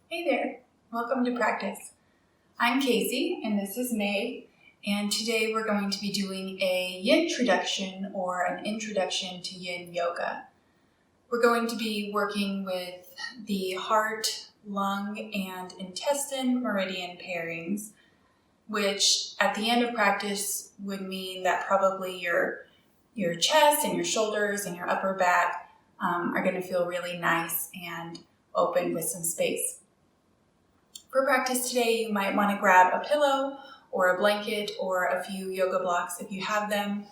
Hey there, welcome to practice. I'm Casey and this is May, and today we're going to be doing a Yintroduction or an introduction to Yin Yoga. We're going to be working with the heart, lung, and intestine meridian pairings, which at the end of practice would mean that probably your chest and your shoulders and your upper back are going to feel really nice and open with some space. For practice today, you might want to grab a pillow or a blanket or a few yoga blocks if you have them,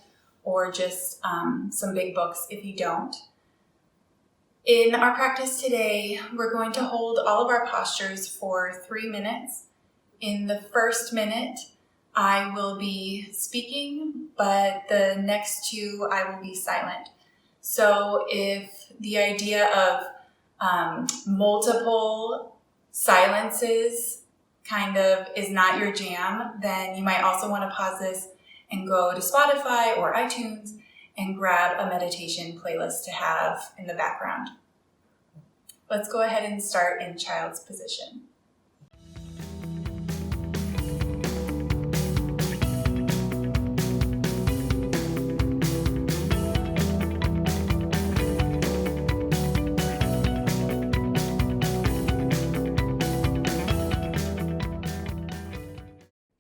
or just some big books if you don't. In our practice today, we're going to hold all of our postures for 3 minutes. In the first minute, I will be speaking, but the next 2 I will be silent. So if the idea of multiple silences kind of is not your jam, then you might also want to pause this and go to Spotify or iTunes and grab a meditation playlist to have in the background. Let's go ahead and start in child's position.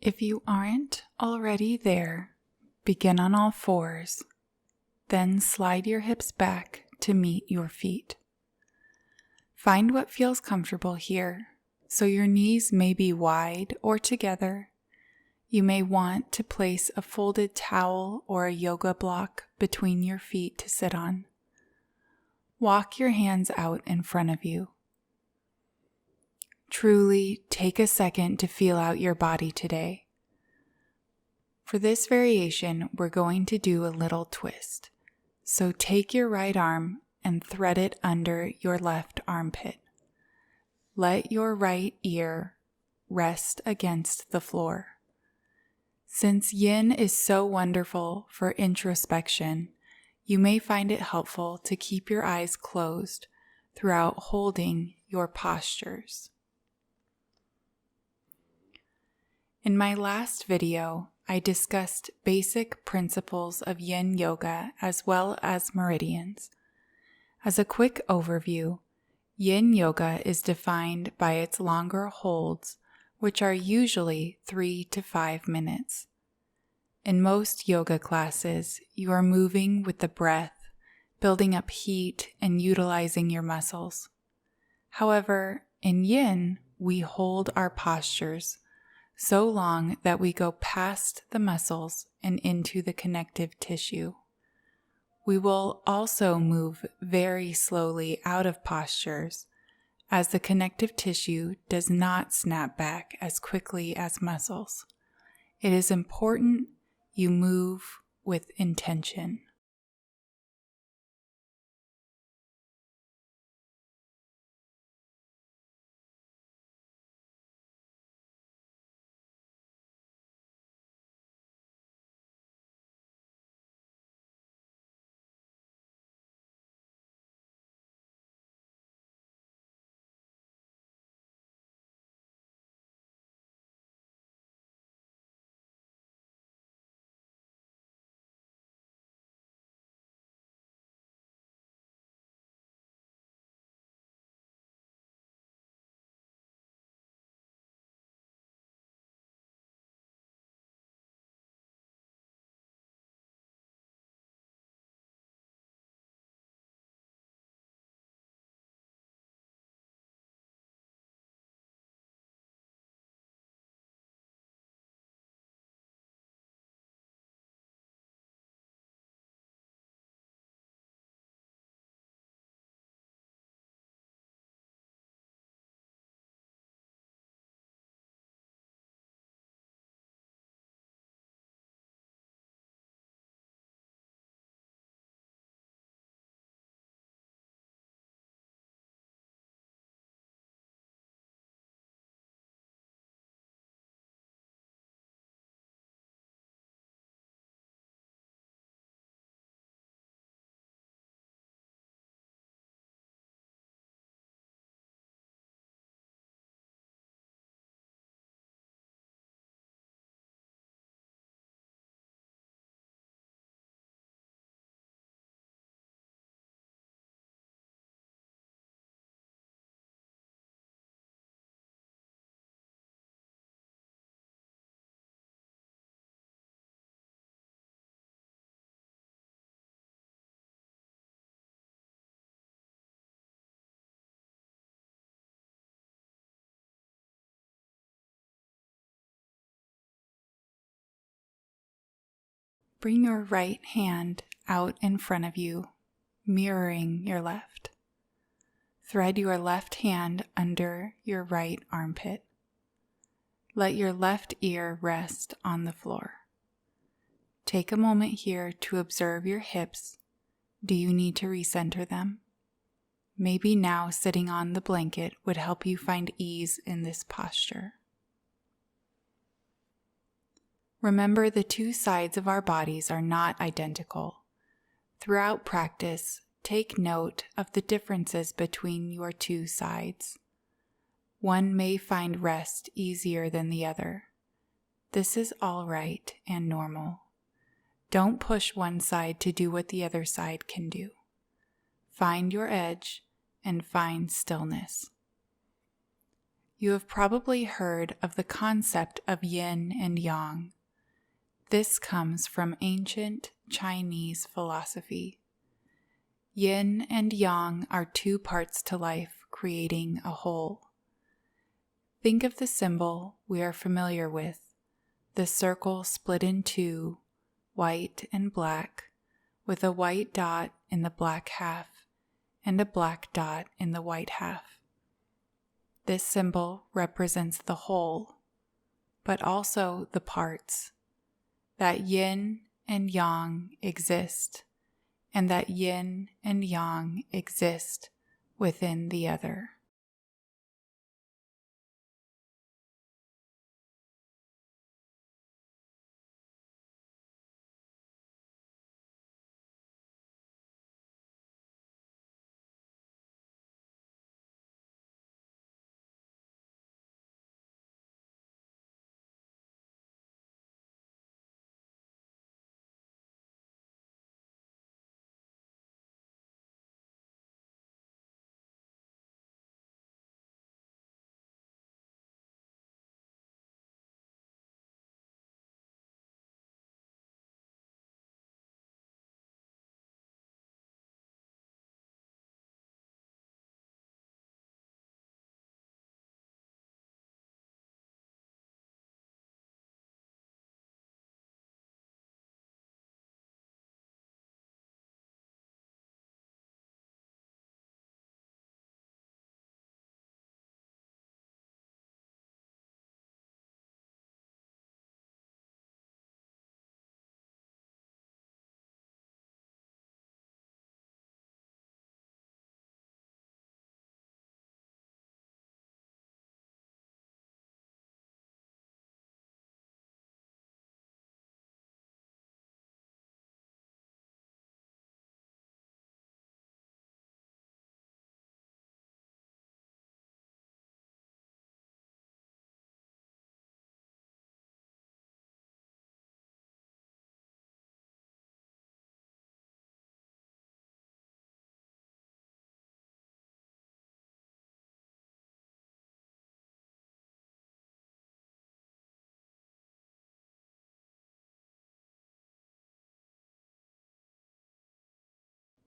If you aren't already there, begin on all fours, then slide your hips back to meet your feet. Find what feels comfortable here, so your knees may be wide or together. You may want to place a folded towel or a yoga block between your feet to sit on. Walk your hands out in front of you. Truly take a second to feel out your body today. For this variation, we're going to do a little twist. So take your right arm and thread it under your left armpit. Let your right ear rest against the floor. Since Yin is so wonderful for introspection, you may find it helpful to keep your eyes closed throughout holding your postures. In my last video, I discussed basic principles of Yin Yoga as well as meridians. As a quick overview, Yin Yoga is defined by its longer holds, which are usually 3 to 5 minutes. In most yoga classes, you are moving with the breath, building up heat and utilizing your muscles. However, in Yin, we hold our postures so long that we go past the muscles and into the connective tissue. We will also move very slowly out of postures, as the connective tissue does not snap back as quickly as muscles. It is important you move with intention. Bring your right hand out in front of you, mirroring your left. Thread your left hand under your right armpit. Let your left ear rest on the floor. Take a moment here to observe your hips. Do you need to recenter them? Maybe now sitting on the blanket would help you find ease in this posture. Remember, the two sides of our bodies are not identical. Throughout practice, take note of the differences between your two sides. One may find rest easier than the other. This is all right and normal. Don't push one side to do what the other side can do. Find your edge and find stillness. You have probably heard of the concept of yin and yang. This comes from ancient Chinese philosophy. Yin and yang are two parts to life, creating a whole. Think of the symbol we are familiar with, the circle split in two, white and black, with a white dot in the black half and a black dot in the white half. This symbol represents the whole, but also the parts, that yin and yang exist, and that yin and yang exist within the other.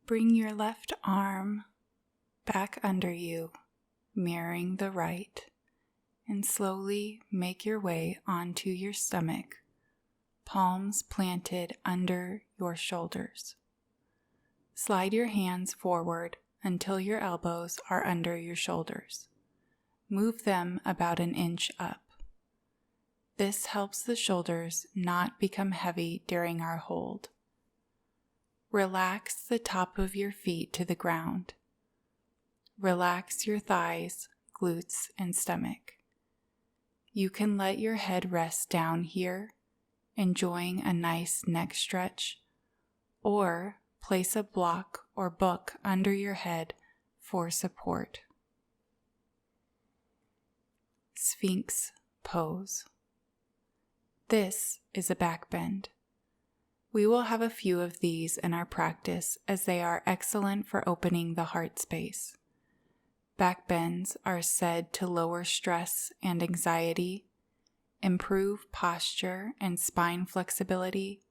Bring your left arm back under you, mirroring the right, and slowly make your way onto your stomach, palms planted under your shoulders. Slide your hands forward until your elbows are under your shoulders. Move them about an inch up. This helps the shoulders not become heavy during our hold. Relax the top of your feet to the ground. Relax your thighs, glutes, and stomach. You can let your head rest down here, enjoying a nice neck stretch, or place a block or book under your head for support. Sphinx pose. This is a back bend. We will have a few of these in our practice as they are excellent for opening the heart space. Back bends are said to lower stress and anxiety, improve posture and spine flexibility,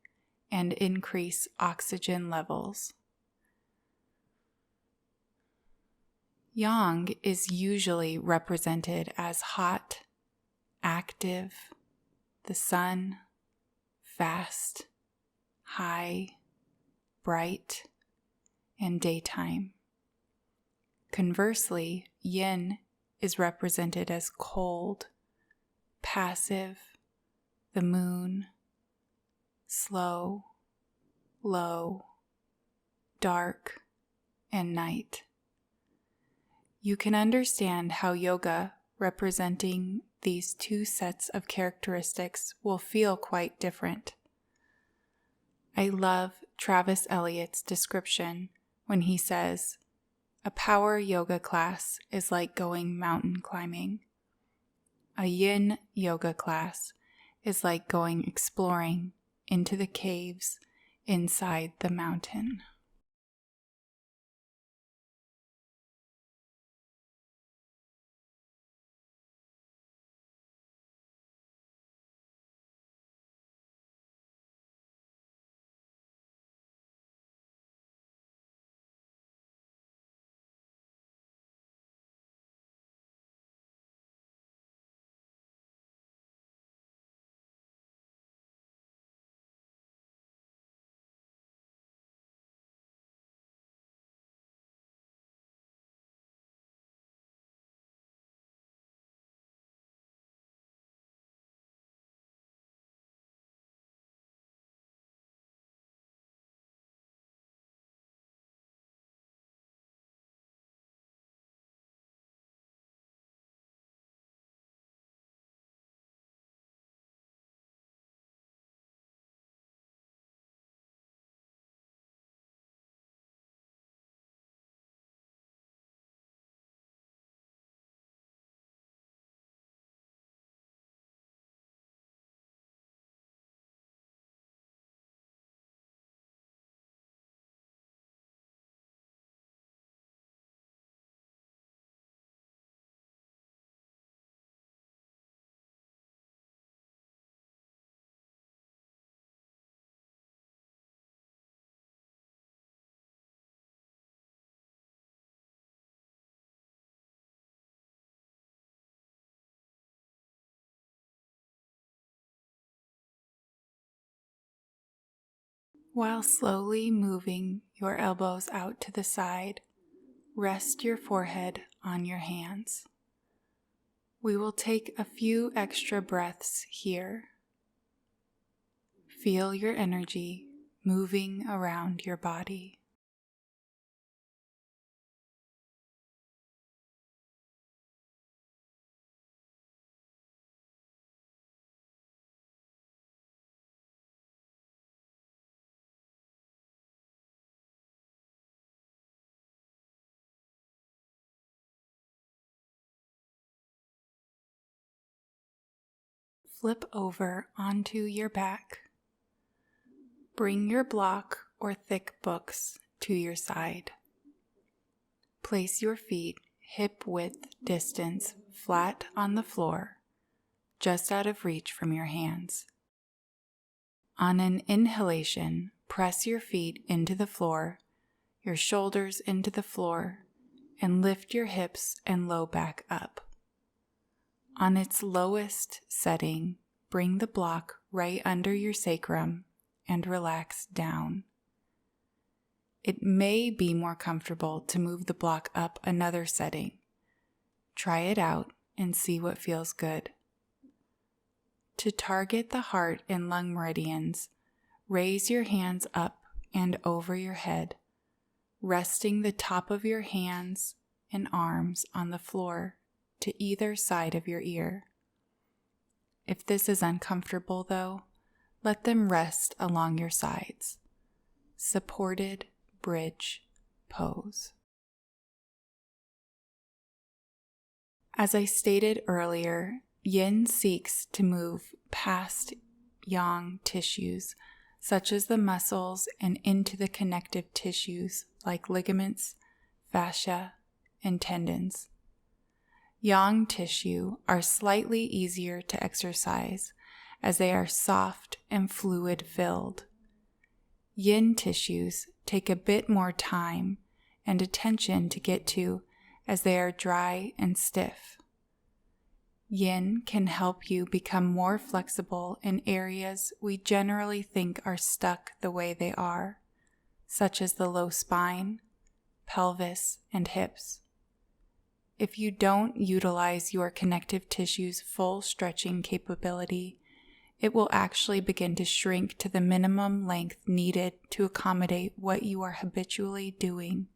and increase oxygen levels. Yang is usually represented as hot, active, the sun, fast, high, bright, and daytime. Conversely, yin is represented as cold, passive, the moon, slow, low, dark, and night. You can understand how yoga representing these two sets of characteristics will feel quite different. I love Travis Elliott's description when he says, "A power yoga class is like going mountain climbing. A yin yoga class is like going exploring into the caves inside the mountain." While slowly moving your elbows out to the side, rest your forehead on your hands. We will take a few extra breaths here. Feel your energy moving around your body. Flip over onto your back. Bring your block or thick books to your side. Place your feet hip-width distance flat on the floor, just out of reach from your hands. On an inhalation, press your feet into the floor, your shoulders into the floor, and lift your hips and low back up. On its lowest setting, bring the block right under your sacrum and relax down. It may be more comfortable to move the block up another setting. Try it out and see what feels good. To target the heart and lung meridians, raise your hands up and over your head, resting the top of your hands and arms on the floor to either side of your ear. If this is uncomfortable, though, let them rest along your sides. Supported bridge pose. As I stated earlier, yin seeks to move past yang tissues, such as the muscles, and into the connective tissues like ligaments, fascia, and tendons. Yang tissue are slightly easier to exercise as they are soft and fluid-filled. Yin tissues take a bit more time and attention to get to as they are dry and stiff. Yin can help you become more flexible in areas we generally think are stuck the way they are, such as the low spine, pelvis, and hips. If you don't utilize your connective tissue's full stretching capability, it will actually begin to shrink to the minimum length needed to accommodate what you are habitually doing.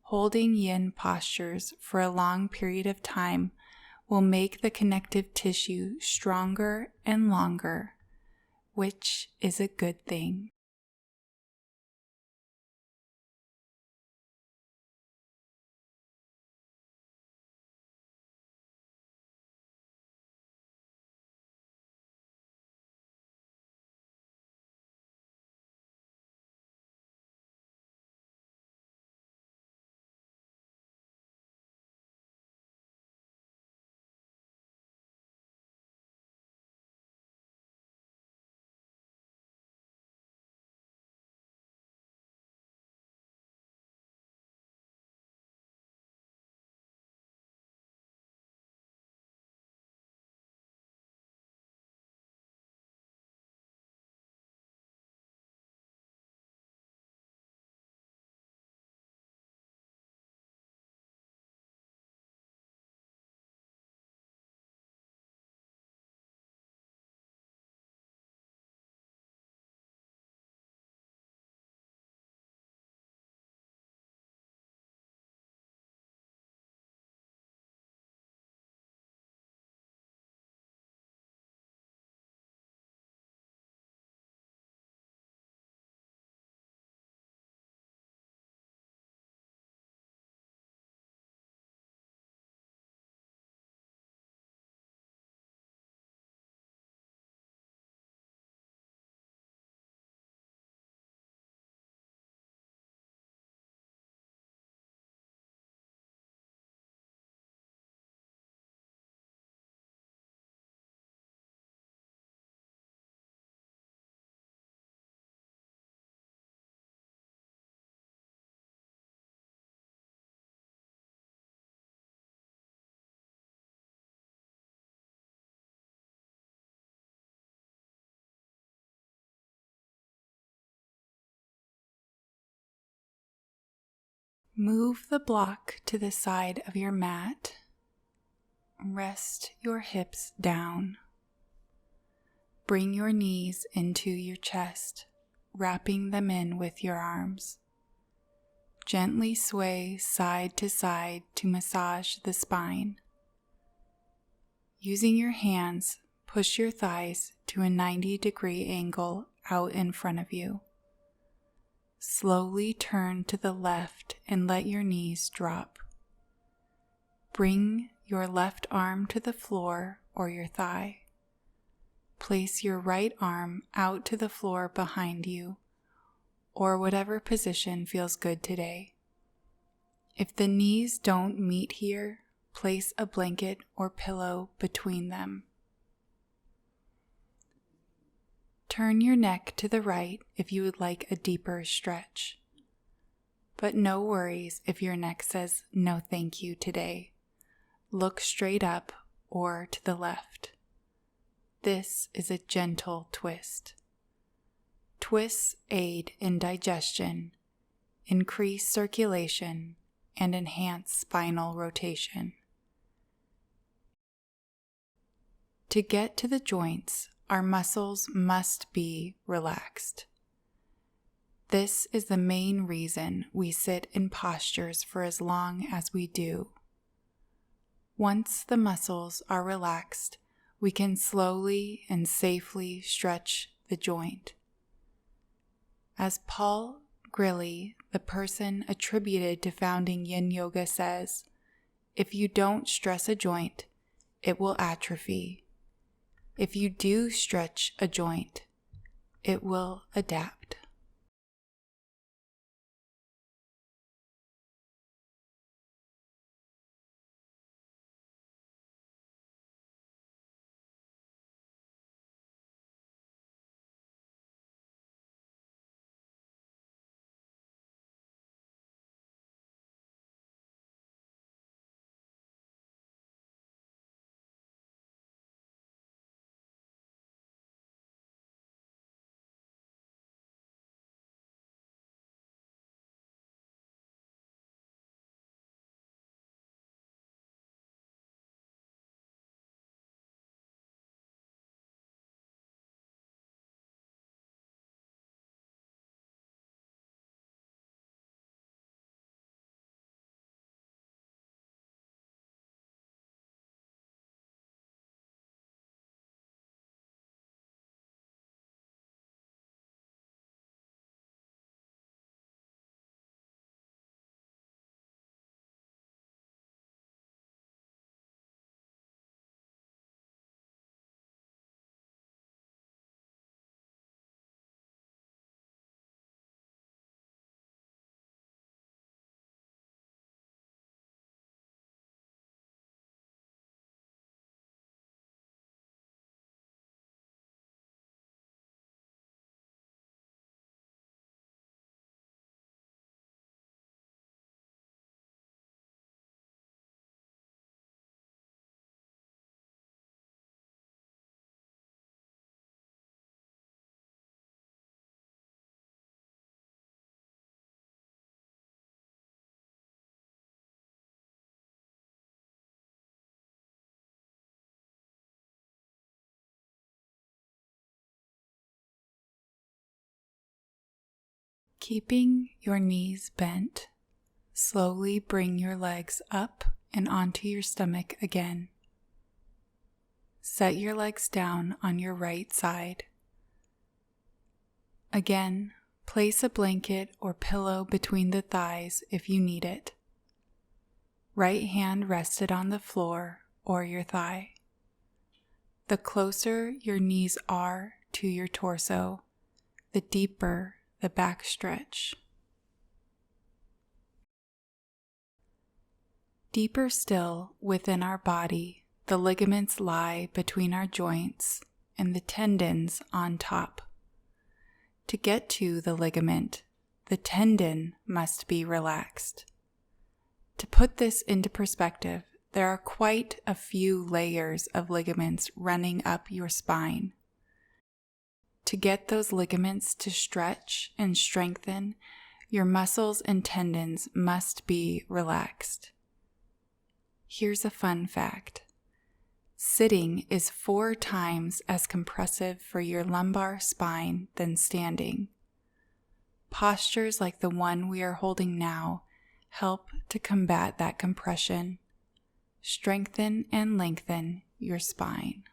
Holding yin postures for a long period of time will make the connective tissue stronger and longer, which is a good thing. Move the block to the side of your mat. Rest your hips down. Bring your knees into your chest, wrapping them in with your arms. Gently sway side to side to massage the spine. Using your hands, push your thighs to a 90-degree angle out in front of you. Slowly turn to the left and let your knees drop. Bring your left arm to the floor or your thigh. Place your right arm out to the floor behind you, or whatever position feels good today. If the knees don't meet here, place a blanket or pillow between them. Turn your neck to the right if you would like a deeper stretch. But no worries if your neck says no thank you today. Look straight up or to the left. This is a gentle twist. Twists aid in digestion, increase circulation, and enhance spinal rotation. To get to the joints, our muscles must be relaxed. This is the main reason we sit in postures for as long as we do. Once the muscles are relaxed, we can slowly and safely stretch the joint. As Paul Grilly, the person attributed to founding Yin Yoga, says, if you don't stress a joint, it will atrophy. If you do stretch a joint, it will adapt. Keeping your knees bent, slowly bring your legs up and onto your stomach again. Set your legs down on your right side. Again, place a blanket or pillow between the thighs if you need it. Right hand rested on the floor or your thigh. The closer your knees are to your torso, the deeper the back stretch. Deeper still within our body, the ligaments lie between our joints and the tendons on top. To get to the ligament, the tendon must be relaxed. To put this into perspective, there are quite a few layers of ligaments running up your spine. To get those ligaments to stretch and strengthen, your muscles and tendons must be relaxed. Here's a fun fact. Sitting is 4 times as compressive for your lumbar spine than standing. Postures like the one we are holding now help to combat that compression. Strengthen and lengthen your spine.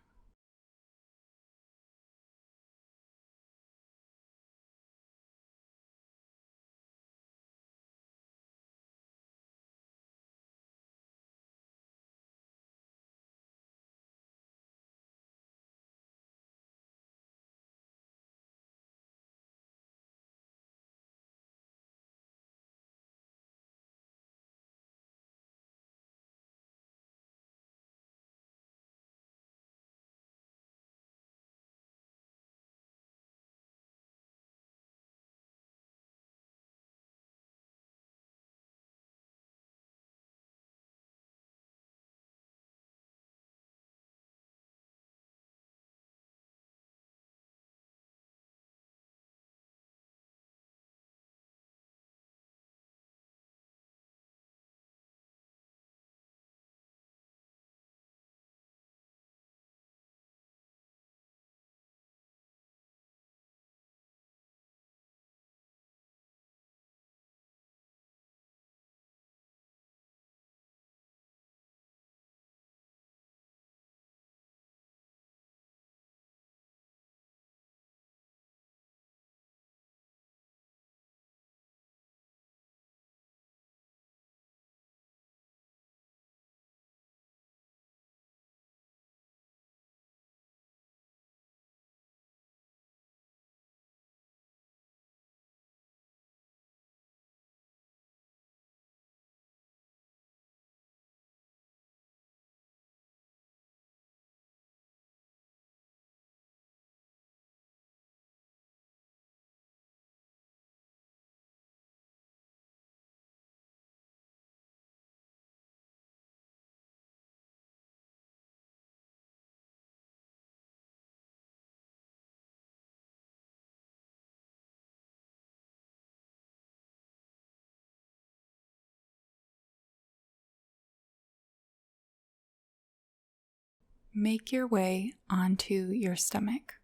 Make your way onto your stomach.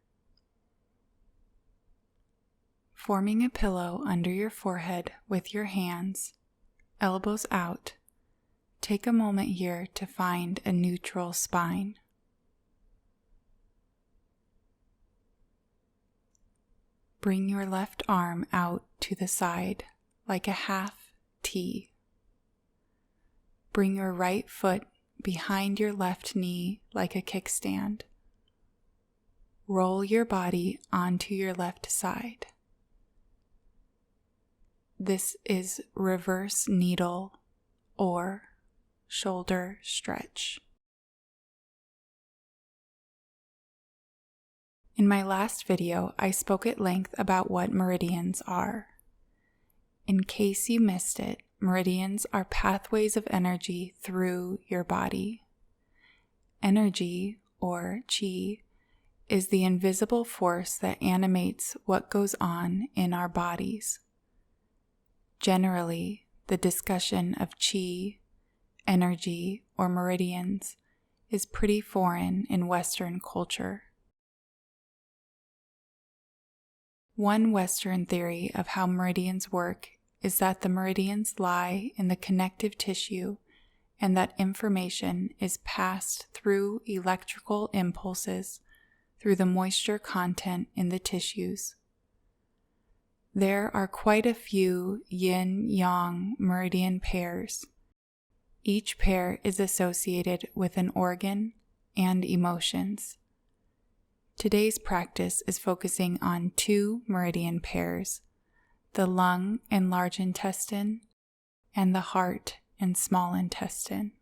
Forming a pillow under your forehead with your hands, elbows out, take a moment here to find a neutral spine. Bring your left arm out to the side like a half T. Bring your right foot behind your left knee like a kickstand. Roll your body onto your left side. This is reverse needle or shoulder stretch. In my last video, I spoke at length about what meridians are. In case you missed it, meridians are pathways of energy through your body. Energy, or qi, is the invisible force that animates what goes on in our bodies. Generally, the discussion of qi, energy, or meridians is pretty foreign in Western culture. One Western theory of how meridians work is that the meridians lie in the connective tissue and that information is passed through electrical impulses through the moisture content in the tissues. There are quite a few yin-yang meridian pairs. Each pair is associated with an organ and emotions. Today's practice is focusing on 2 meridian pairs, the lung and large intestine, and the heart and small intestine.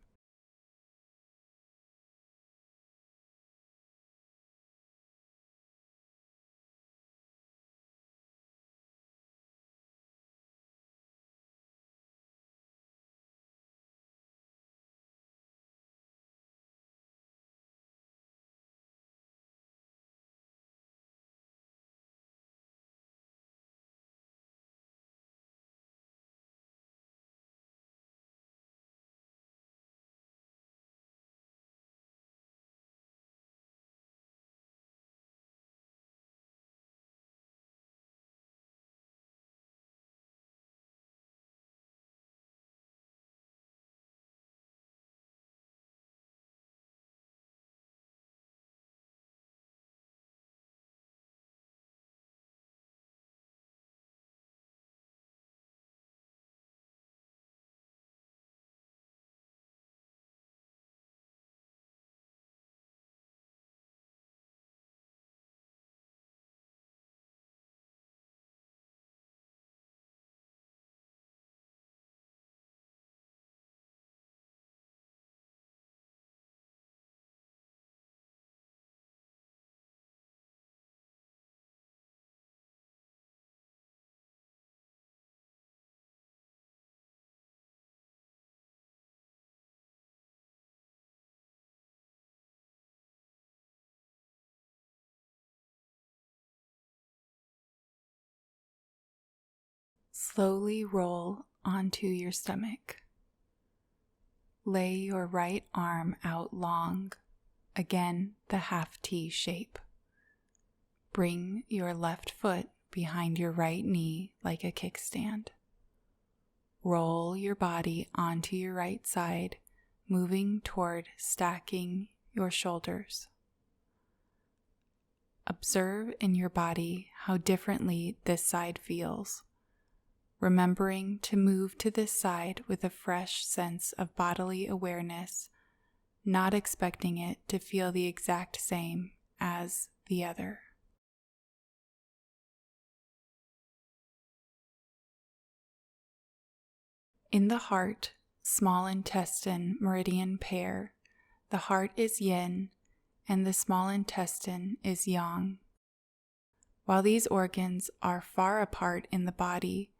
Slowly roll onto your stomach. Lay your right arm out long, again the half T shape. Bring your left foot behind your right knee like a kickstand. Roll your body onto your right side, moving toward stacking your shoulders. Observe in your body how differently this side feels, remembering to move to this side with a fresh sense of bodily awareness, not expecting it to feel the exact same as the other. In the heart, small intestine meridian pair, the heart is yin and the small intestine is yang. While these organs are far apart in the body,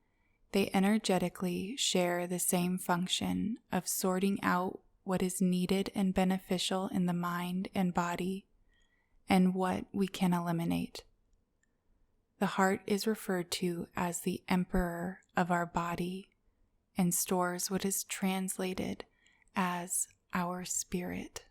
they energetically share the same function of sorting out what is needed and beneficial in the mind and body, and what we can eliminate. The heart is referred to as the emperor of our body and stores what is translated as our spirit.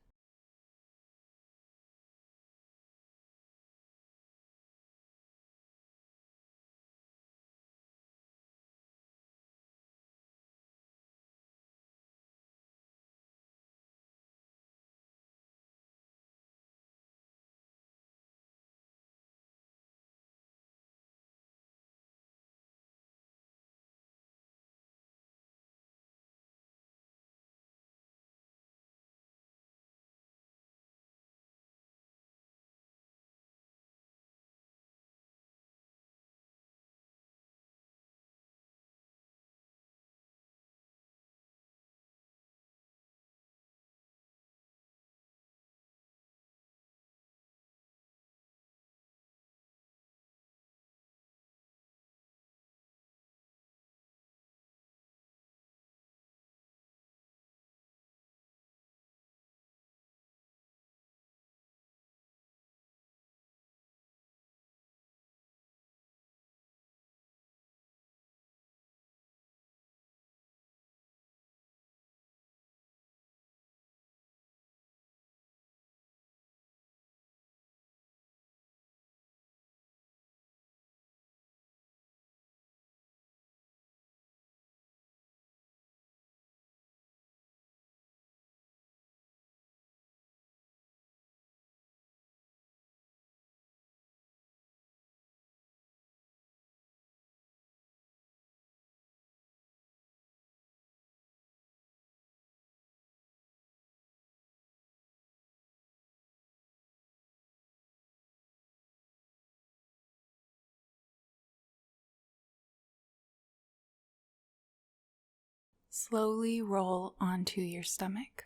Slowly roll onto your stomach,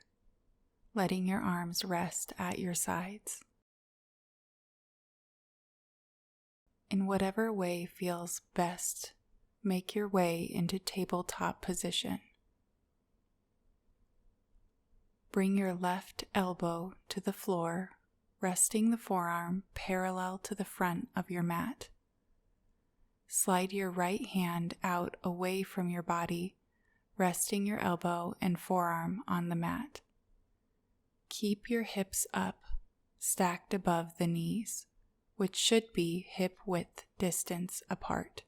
letting your arms rest at your sides. In whatever way feels best, make your way into tabletop position. Bring your left elbow to the floor, resting the forearm parallel to the front of your mat. Slide your right hand out away from your body, resting your elbow and forearm on the mat. Keep your hips up, stacked above the knees, which should be hip-width distance apart.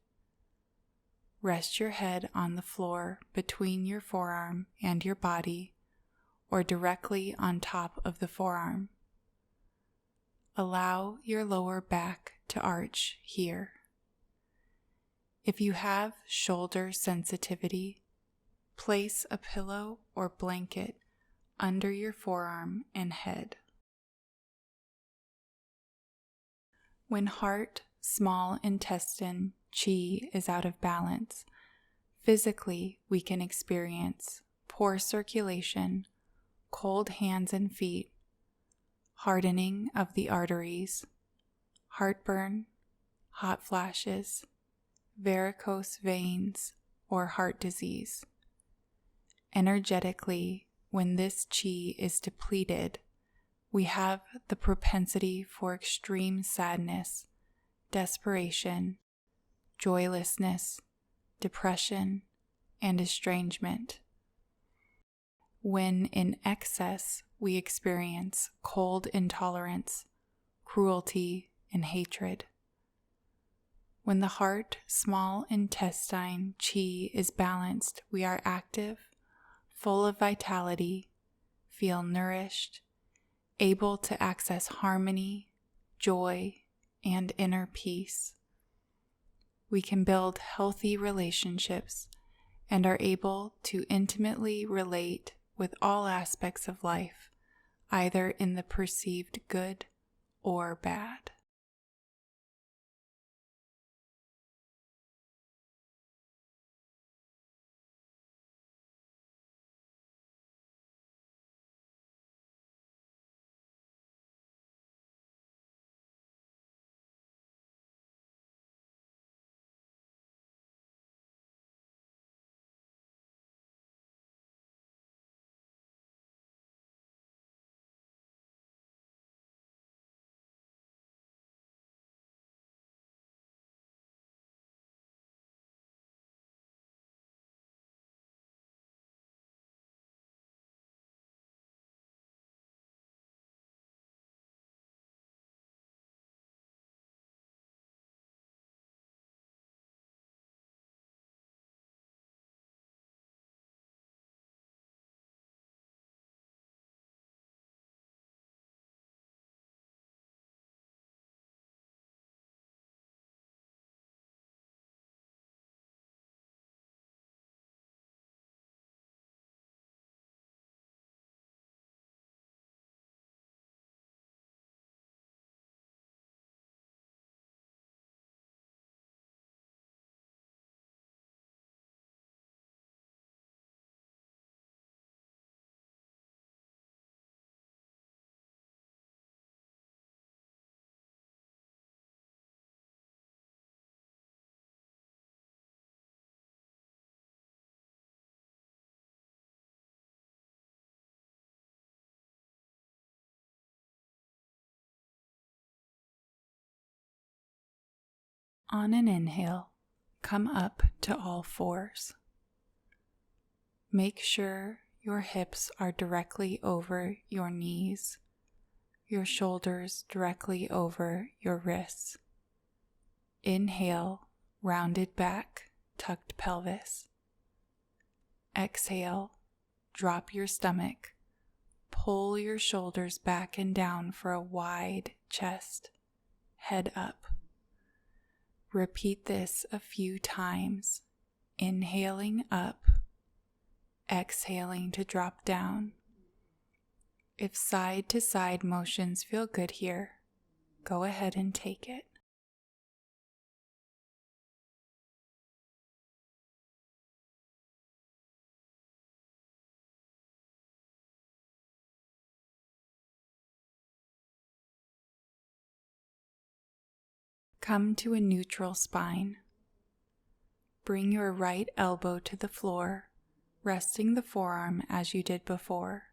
Rest your head on the floor between your forearm and your body, or directly on top of the forearm. Allow your lower back to arch here. If you have shoulder sensitivity, place a pillow or blanket under your forearm and head. When heart, small intestine, qi is out of balance, physically we can experience poor circulation, cold hands and feet, hardening of the arteries, heartburn, hot flashes, varicose veins, or heart disease. Energetically, when this qi is depleted, we have the propensity for extreme sadness, desperation, joylessness, depression, and estrangement. When in excess, we experience cold intolerance, cruelty, and hatred. When the heart, small intestine, qi is balanced, we are active, full of vitality, feel nourished, able to access harmony, joy, and inner peace. We can build healthy relationships and are able to intimately relate with all aspects of life, either in the perceived good or bad. On an inhale, come up to all fours. Make sure your hips are directly over your knees, your shoulders directly over your wrists. Inhale, rounded back, tucked pelvis. Exhale, drop your stomach, pull your shoulders back and down for a wide chest, head up. Repeat this a few times, inhaling up, exhaling to drop down. If side to side motions feel good here, go ahead and take it. Come to a neutral spine. Bring your right elbow to the floor, resting the forearm as you did before.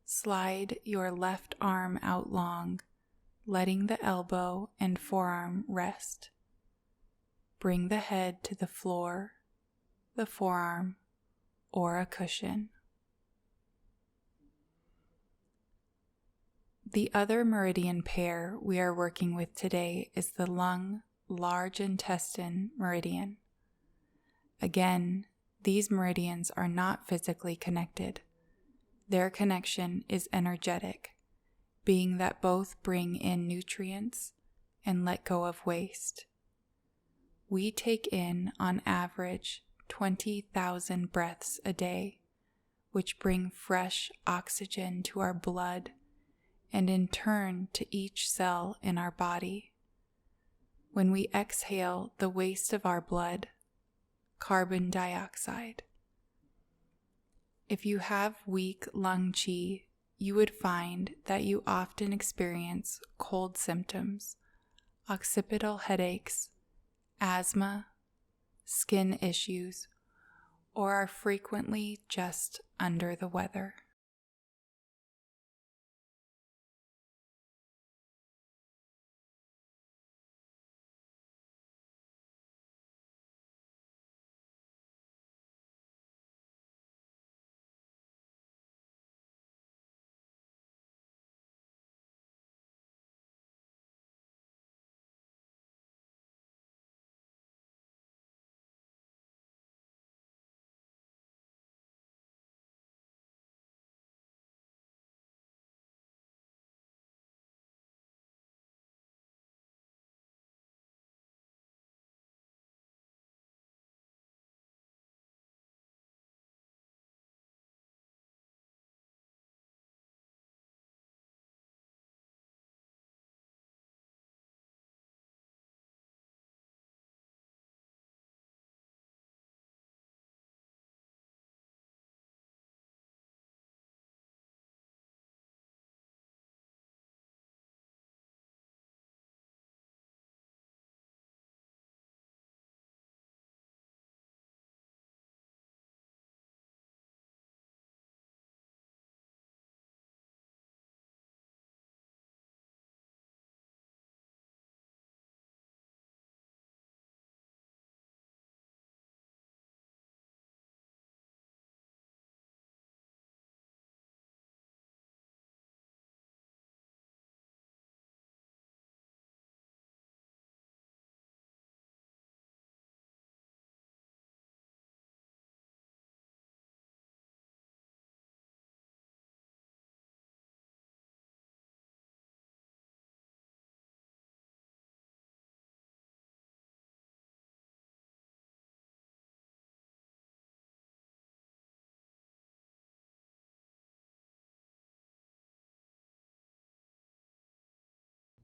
Slide your left arm out long, letting the elbow and forearm rest. Bring the head to the floor, the forearm, or a cushion. The other meridian pair we are working with today is the lung, large intestine meridian. Again, these meridians are not physically connected. Their connection is energetic, being that both bring in nutrients and let go of waste. We take in, on average, 20,000 breaths a day, which bring fresh oxygen to our blood and in turn to each cell in our body. When we exhale the waste of our blood, carbon dioxide. If you have weak lung qi, you would find that you often experience cold symptoms, occipital headaches, asthma, skin issues, or are frequently just under the weather.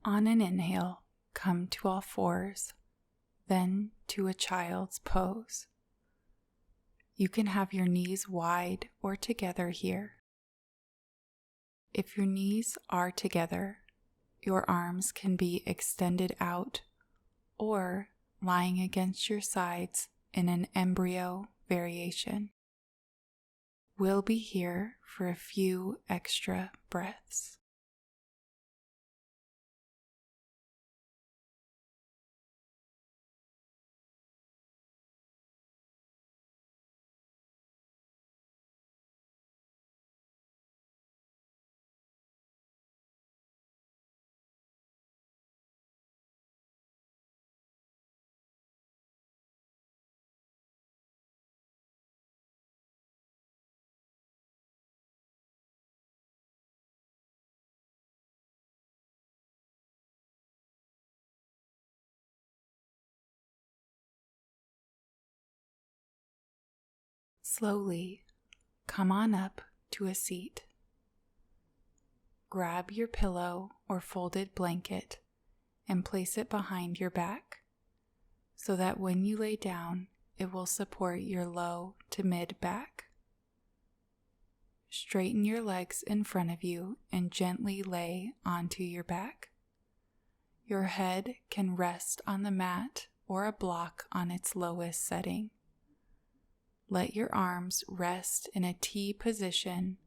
On an inhale, come to all fours, then to a child's pose. You can have your knees wide or together here. If your knees are together, your arms can be extended out or lying against your sides in an embryo variation. We'll be here for a few extra breaths. Slowly, come on up to a seat. Grab your pillow or folded blanket and place it behind your back so that when you lay down, it will support your low to mid back. Straighten your legs in front of you and gently lay onto your back. Your head can rest on the mat or a block on its lowest setting. Let your arms rest in a T position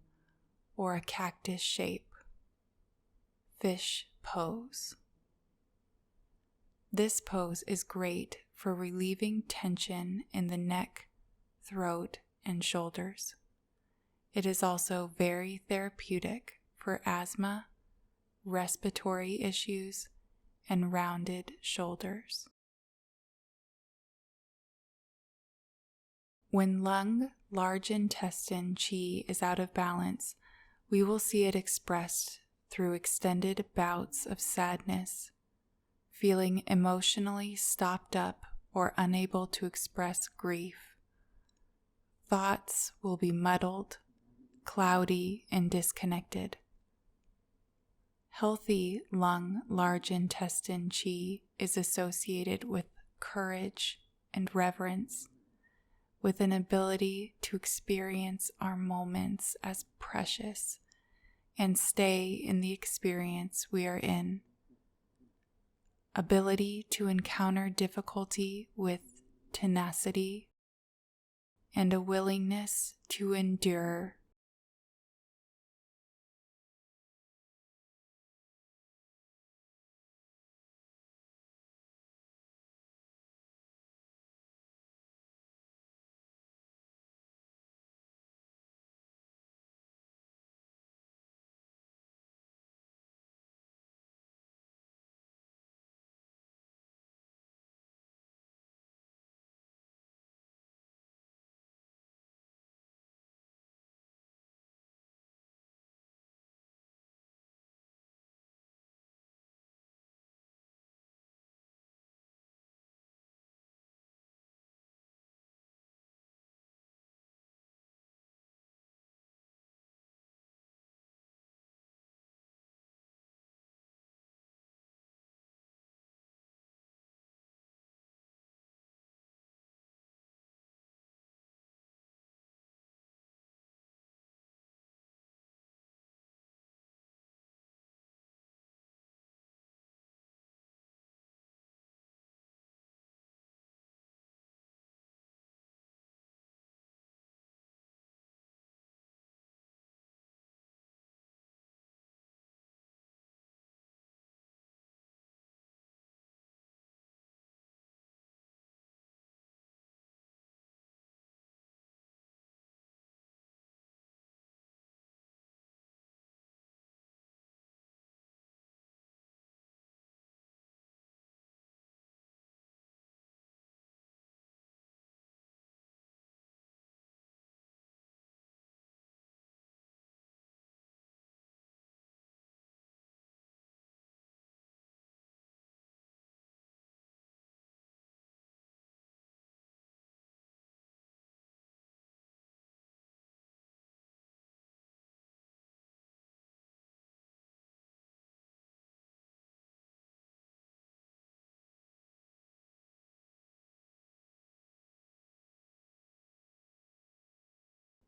or a cactus shape. Fish pose. This pose is great for relieving tension in the neck, throat, and shoulders. It is also very therapeutic for asthma, respiratory issues, and rounded shoulders. When lung, large intestine qi is out of balance, we will see it expressed through extended bouts of sadness, feeling emotionally stopped up or unable to express grief. Thoughts will be muddled, cloudy, and disconnected. Healthy lung, large intestine qi is associated with courage and reverence, with an ability to experience our moments as precious and stay in the experience we are in. Ability to encounter difficulty with tenacity and a willingness to endure.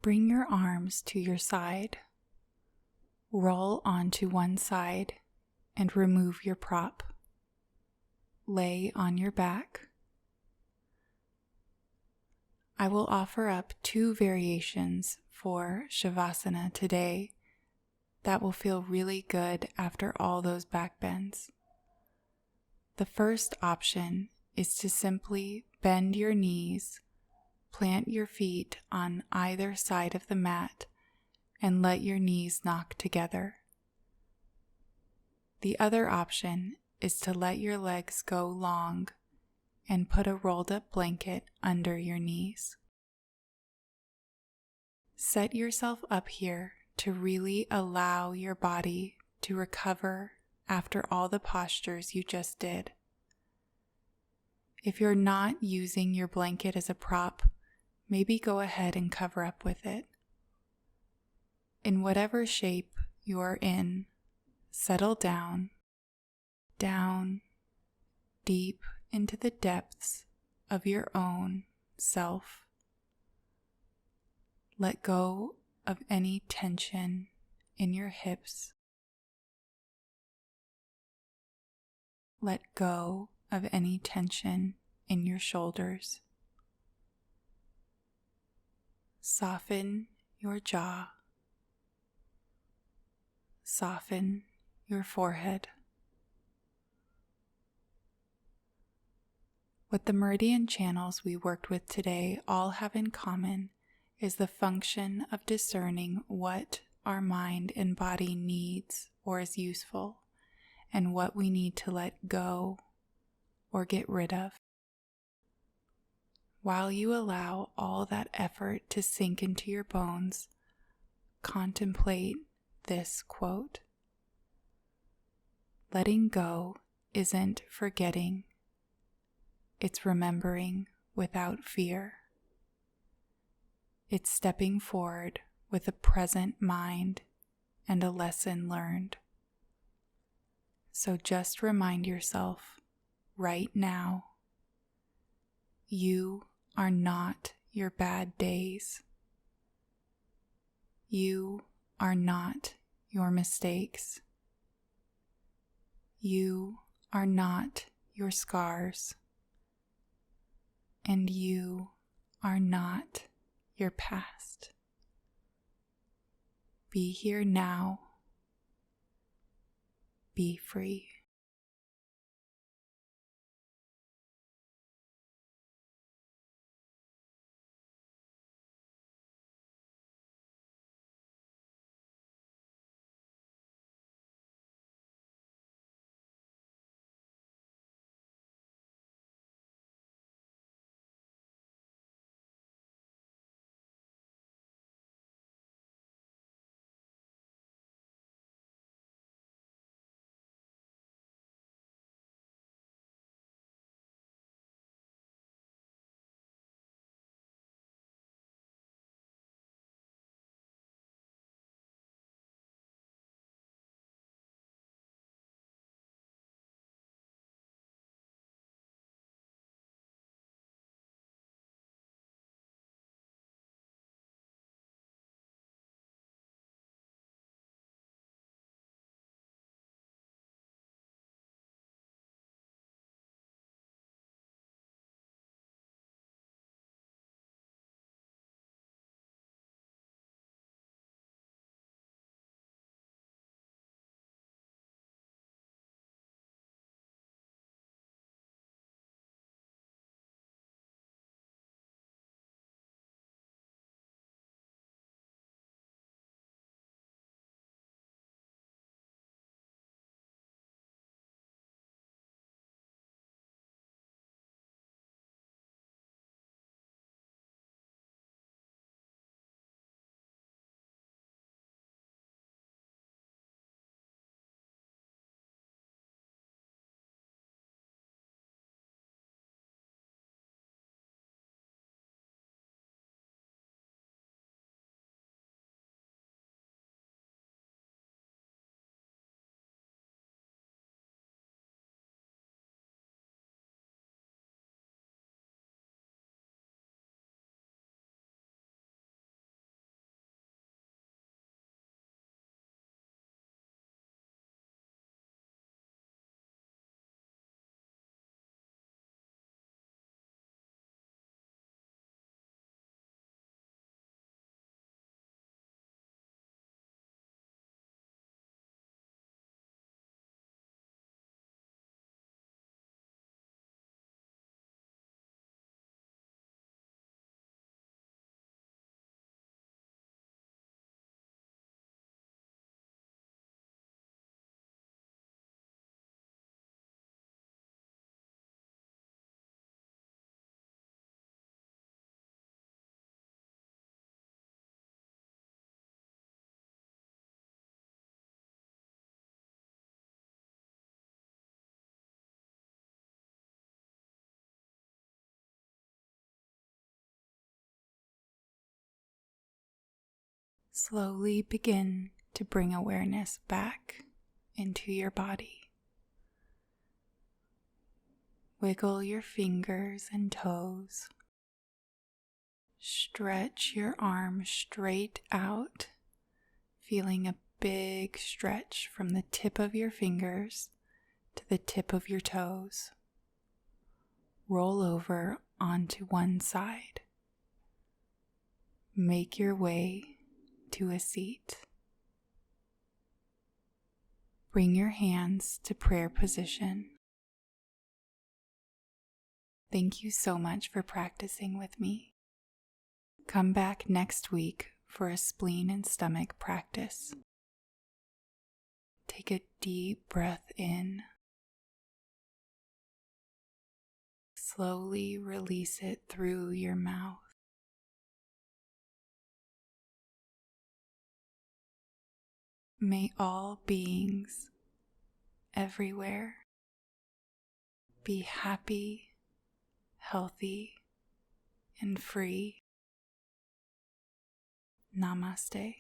Bring your arms to your side. Roll onto one side and remove your prop. Lay on your back. I will offer up 2 variations for Shavasana today that will feel really good after all those back bends. The first option is to simply bend your knees, plant your feet on either side of the mat, and let your knees knock together. The other option is to let your legs go long and put a rolled up blanket under your knees. Set yourself up here to really allow your body to recover after all the postures you just did. If you're not using your blanket as a prop, maybe go ahead and cover up with it. In whatever shape you're in, settle down, deep into the depths of your own self. Let go of any tension in your hips. let go of any tension in your shoulders. Soften your jaw. Soften your forehead. What the meridian channels we worked with today all have in common is the function of discerning what our mind and body needs or is useful, and what we need to let go or get rid of. While you allow all that effort to sink into your bones, contemplate this quote. Letting go isn't forgetting, it's remembering without fear. It's stepping forward with a present mind and a lesson learned. So just remind yourself right now, you are not your bad days. You are not your mistakes. You are not your scars. And you are not your past. Be here now. Be free. Slowly begin to bring awareness back into your body. Wiggle your fingers and toes. Stretch your arm straight out, feeling a big stretch from the tip of your fingers to the tip of your toes. Roll over onto one side. Make your way to a seat. Bring your hands to prayer position. Thank you so much for practicing with me. Come back next week for a spleen and stomach practice. Take a deep breath in. Slowly release it through your mouth. May all beings everywhere be happy, healthy, and free. Namaste.